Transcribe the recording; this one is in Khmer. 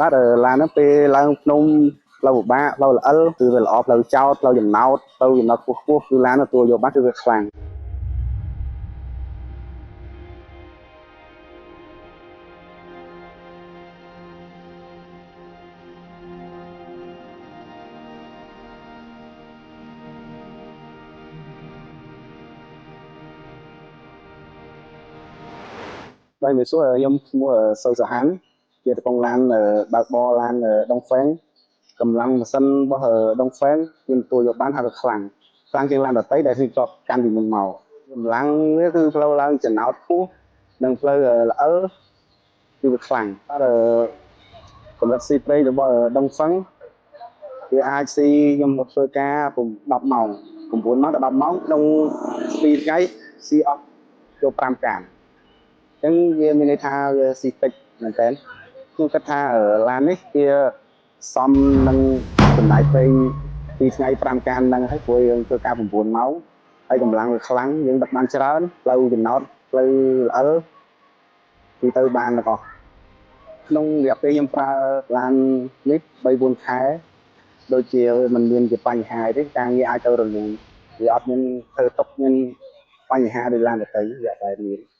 បាទឡានហ្នឹងពេលឡើងភ្នំផ្លូវពិបាកផ្លូវល្អិលគឺវាល្អផ្លូវចោតផ្លូវចំណោតផ្លូវចំណោតខ្ពស់ខ្ពស់គឺឡានទទួលយកបានគឺវាខ្លាំងបាទវាសួរខ្ញុំឈ្មោះសូវសាហានជាកំពុងឡានបើកបរឡានដុងហ្វេងកម្លាំងម៉ាស៊ីនរបស់ដុងហ្វេងគឺទទួលយកបានហើយវាខ្លាំងជាងឡានដទៃដែលគឺជាប់កាន់ពីមុនមកកម្លាំងនេះគឺផ្លូវឡើងចំណោតខ្ពស់និងផ្លូវល្អិលគឺវាខ្លាំងអត់កម្រិតស៊ីប្រេងរបស់ដុងហ្វេងវាអាចស៊ីខ្ញុំមកធ្វើការ10ម៉ោង9ម៉ោងដល់10ម៉ោងក្នុង2ថ្ងៃស៊ីអស់ចូល5កានអញ្ចឹងវាមានន័យថាវាស៊ីតិចមែនតើខ្ញុំគិតថាឡាននេះវាសមនឹងចំណាយពេល2ថ្ងៃ5កានហ្នឹងហើយព្រោះយើងធ្វើការ9ម៉ោងហើយកម្លាំងវាខ្លាំងយើងដឹកបានច្រើនផ្លូវចំណោតផ្លូវល្អិលគឺទៅបានទាំងអស់ក្នុងរយៈពេលខ្ញុំប្រើឡាននេះ3 4ខែដូចជាมันមានជាបញ្ហាទេការងារអាចទៅរលូនវាអត់មានធ្វើຕົកមានបញ្ហាដោយឡានដទៃវាតែមាន